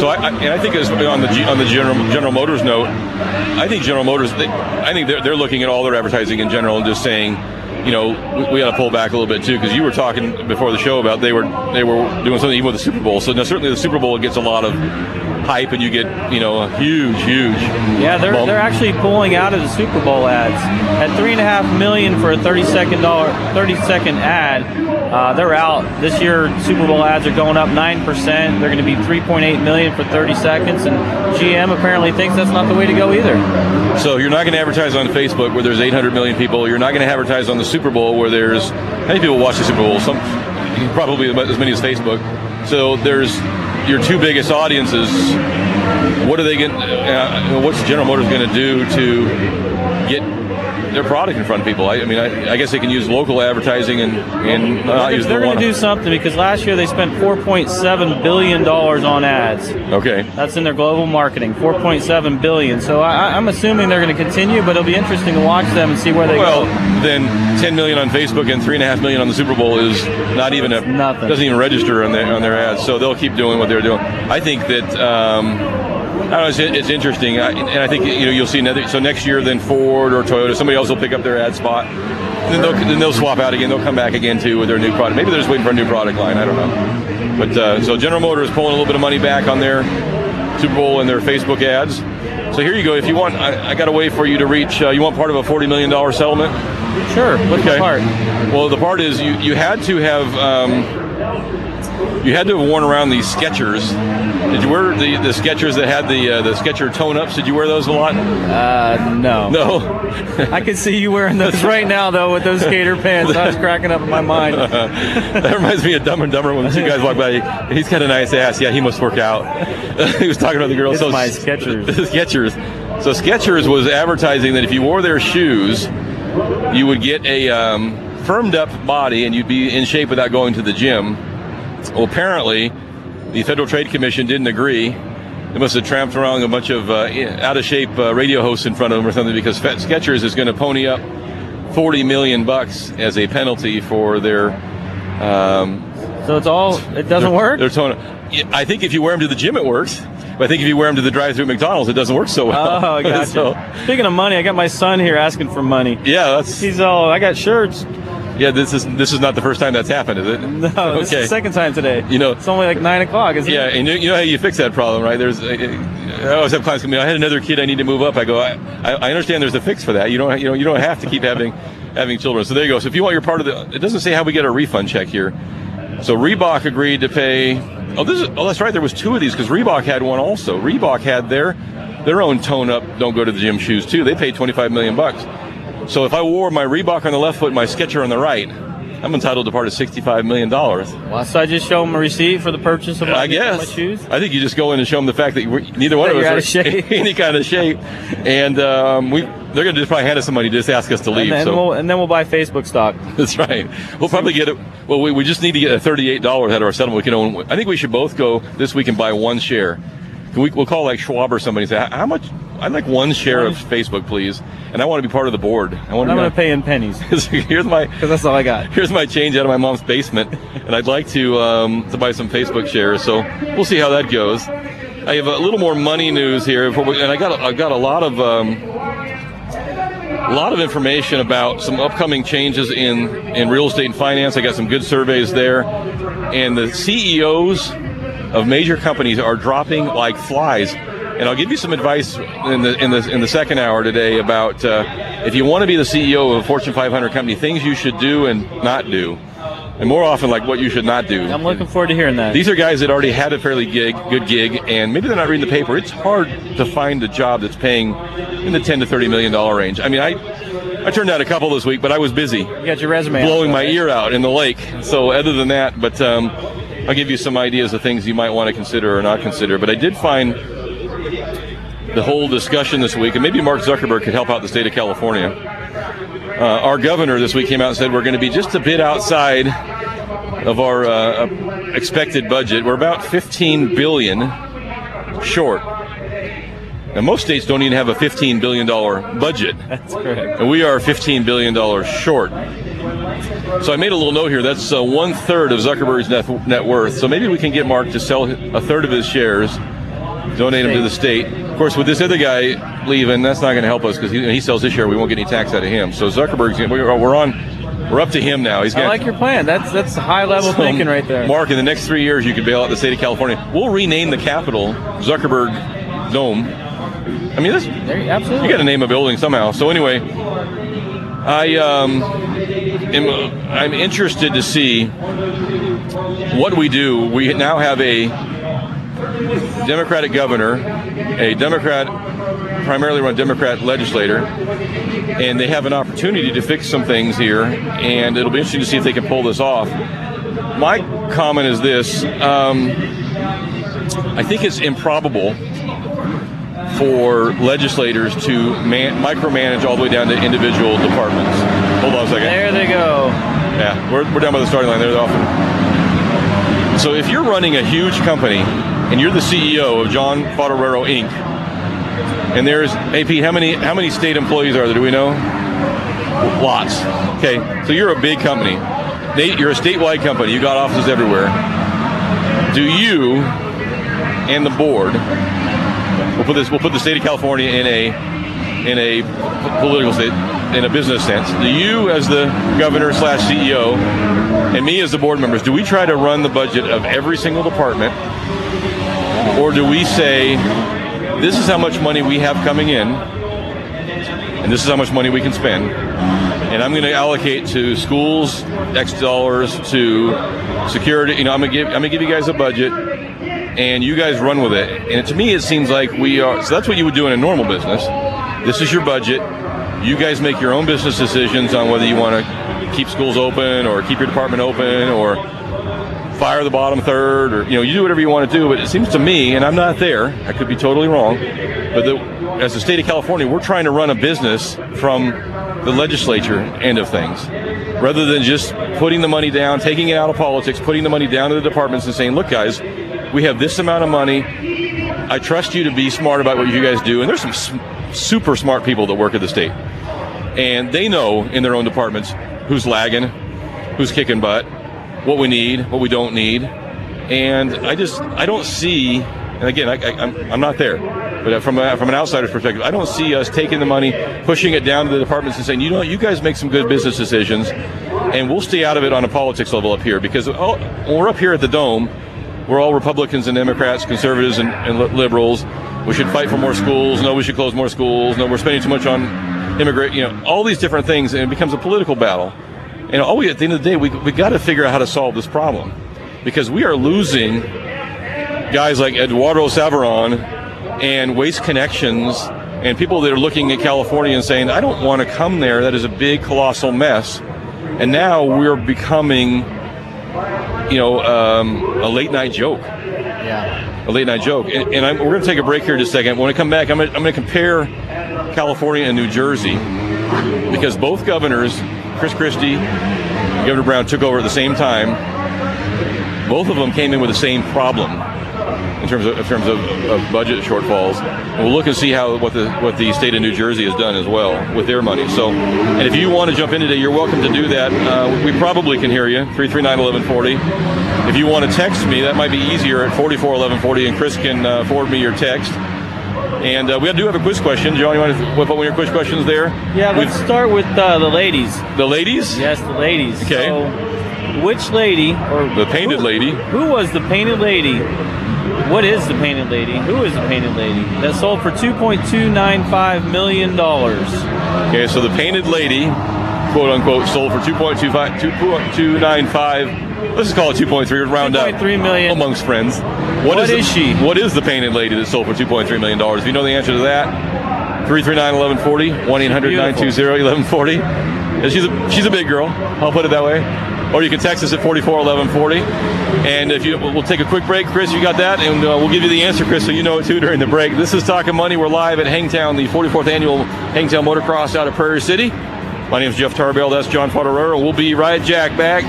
So I think on the General Motors note, I think General Motors, they're looking at all their advertising in general and just saying, we got to pull back a little bit too, because you were talking before the show about they were doing something even with the Super Bowl. So now certainly the Super Bowl gets a lot of hype, and you get a huge. Yeah, they're actually pulling out of the Super Bowl ads at $3.5 million for a 30-second ad. They're out this year. Super Bowl ads are going up 9%. They're going to be $3.8 million for 30 seconds, and GM apparently thinks that's not the way to go either. So you're not going to advertise on Facebook where there's 800 million people. You're not going to advertise on the Super Bowl where there's how many people watch the Super Bowl? Some probably as many as Facebook. So there's your two biggest audiences. What are they going? What's General Motors going to do to get their product in front of people? I guess they can use local advertising and not use. They're going to do something, because last year they spent $4.7 billion on ads. Okay, that's in their global marketing, $4.7 billion. So I'm assuming they're going to continue, but it'll be interesting to watch them and see where they go. Well, then $10 million on Facebook and $3.5 million on the Super Bowl is not even nothing. Doesn't even register on their ads. So they'll keep doing what they're doing. I think that. I don't know, it's interesting, and I think you'll see another. So next year, then Ford or Toyota, somebody else will pick up their ad spot. Then they'll swap out again. They'll come back again too with their new product. Maybe they're just waiting for a new product line. I don't know. But so General Motors is pulling a little bit of money back on their Super Bowl and their Facebook ads. So here you go. If you want, I got a way for you to reach. You want part of a $40 million settlement? Sure. What's the part? Well, the part is you had to have. You had to have worn around these Skechers. Did you wear the Skechers that had the Sketcher tone-ups? Did you wear those a lot? No. No? I can see you wearing those right now, though, with those skater pants. I was cracking up in my mind. That reminds me of Dumb and Dumber when the two guys walk by. He's got a nice ass. Yeah, he must work out. He was talking about the girls. It's my Skechers. Skechers. So Skechers was advertising that if you wore their shoes, you would get a firmed-up body and you'd be in shape without going to the gym. Well, apparently, the Federal Trade Commission didn't agree. They must have tramped around a bunch of out-of-shape radio hosts in front of them or something, because Skechers is going to pony up $40 million as a penalty for their... So it doesn't work? I think if you wear them to the gym, it works. But I think if you wear them to the drive-thru at McDonald's, it doesn't work so well. Oh, I got you. Speaking of money, I got my son here asking for money. Yeah, I got shirts. Yeah, this is not the first time that's happened, is it? No, this is the second time today. It's only like 9 o'clock, isn't it? Yeah, and you know how you fix that problem, right? I always have clients come in. I had another kid I need to move up. I go, I understand there's a fix for that. You don't have to keep having children. So there you go. So if you want your part of it doesn't say how we get a refund check here. So Reebok agreed to pay. That's right. There was two of these because Reebok had one also. Reebok had their own tone up. Don't go to the gym shoes too. They paid $25 million. So if I wore my Reebok on the left foot and my Skechers on the right, I'm entitled to part of $65 million. Well, so I just show them a receipt for the purchase of my shoes? I think you just go in and show them the fact that neither one of us are any kind of shape. And they're going to just probably hand us some money to just ask us to leave. And then we'll buy Facebook stock. That's right. We'll probably get it. Well, we just need to get a $38 out of our settlement. I think we should both go this week and buy one share. We'll call like Schwab or somebody and say, how much? I'd like one share of Facebook, please. And I want to be part of the board. I'm going to pay in pennies. Because that's all I got. Here's my change out of my mom's basement, and I'd like to buy some Facebook shares. So we'll see how that goes. I have a little more money news here, and I've got a lot of information about some upcoming changes in real estate and finance. I got some good surveys there, and the CEOs of major companies are dropping like flies. And I'll give you some advice in the second hour today about if you want to be the CEO of a Fortune 500 company, things you should do and not do, and more often like what you should not do. I'm looking forward to hearing that. These are guys that already had a fairly good gig, and maybe they're not reading the paper. It's hard to find a job that's paying in the $10 to $30 million range. I mean, I turned out a couple this week, but I was busy. You got your resume blowing my ear out in the lake. So other than that, but I'll give you some ideas of things you might want to consider or not consider. But I did find the whole discussion this week, and maybe Mark Zuckerberg could help out the state of California. Our governor this week came out and said we're going to be just a bit outside of our expected budget. We're about $15 billion short. Now, most states don't even have a $15 billion budget. That's correct. And we are $15 billion short. So I made a little note here. That's 1/3 of Zuckerberg's net worth. So maybe we can get Mark to sell a third of his shares donate them to the state. Of course, with this other guy leaving, that's not going to help us because he sells his share. We won't get any tax out of him. So Zuckerberg's we're up to him now. I like your plan. That's high level thinking right there. Mark, in the next 3 years, you can bail out the state of California. We'll rename the Capitol Zuckerberg Dome. I mean, absolutely. You got to name a building somehow. So anyway, I'm interested to see what we do. We now have a Democratic governor, a primarily run Democrat legislator, and they have an opportunity to fix some things here, and it'll be interesting to see if they can pull this off. My comment is this. I think it's improbable for legislators to micromanage all the way down to individual departments. Hold on a second. There they go. Yeah, we're down by the starting line. They're off. So if you're running a huge company and you're the CEO of John Fodorero Inc., and there's, hey Pete, how many state employees are there? Do we know? Lots. Okay, so you're a big company. You're a statewide company. You got offices everywhere. Do you and the board? We'll put the state of California in a political state, in a business sense. Do you, as the governor / CEO, and me as the board members, do we try to run the budget of every single department, or do we say, this is how much money we have coming in, and this is how much money we can spend, and I'm going to allocate to schools X dollars, to security. I'm going to give you guys a budget, and you guys run with it. And to me, it seems like we are. So that's what you would do in a normal business. This is your budget. You guys make your own business decisions on whether you want to keep schools open or keep your department open or fire the bottom third, or you do whatever you want to do. But it seems to me, and I'm not there, I could be totally wrong, but as the state of California, we're trying to run a business from the legislature end of things, rather than just putting the money down, taking it out of politics, putting the money down to the departments and saying, look guys, we have this amount of money. I trust you to be smart about what you guys do. And there's some super smart people that work at the state, and they know in their own departments who's lagging, who's kicking butt, what we need, what we don't need. And I don't see, and again, I'm not there, but from an outsider's perspective, I don't see us taking the money, pushing it down to the departments and saying, you guys make some good business decisions, and we'll stay out of it on a politics level up here, because when we're up here at the Dome, we're all Republicans and Democrats, conservatives and liberals. We should fight for more schools. No, we should close more schools. No, we're spending too much on all these different things, and it becomes a political battle. And at the end of the day, we got to figure out how to solve this problem, because we are losing guys like Eduardo Saveron and Waste Connections and people that are looking at California and saying, I don't want to come there. That is a big, colossal mess. And now we're becoming, a late night joke. Yeah. A late night joke. And we're going to take a break here in just a second. When I come back, I'm going to compare California and New Jersey, because both governors, Chris Christie and Governor Brown, took over at the same time. Both of them came in with the same problem in terms of budget shortfalls. And we'll look and see what the state of New Jersey has done as well with their money. So, and if you want to jump in today, you're welcome to do that. We probably can hear you, 339-1140. If you want to text me, that might be easier at 44-1140, and Chris can forward me your text. And we do have a quiz question. John, you want to whip up one of your quiz questions there? Yeah, let's start with the ladies. The ladies? Yes, the ladies. Okay. So, which lady, or the painted lady? Who was the painted lady? What is the painted lady? Who is the painted lady that sold for $2.295 million? Okay, so the painted lady, quote unquote, sold for $2.295. Let's just call it 2.3. Round up. 2.3 million amongst friends. What is she? What is the painted lady that sold for $2.3 million? If you know the answer to that, 339-1140, 1-800-920-1140. She's a big girl. I'll put it that way. Or you can text us at 44-1140. And we'll take a quick break. Chris, you got that? And we'll give you the answer, Chris, so you know it too during the break. This is Talkin Money. We're live at Hangtown, the 44th annual Hangtown Motocross out of Prairie City. My name is Jeff Tarbell. That's John Fodorero. We'll be right back.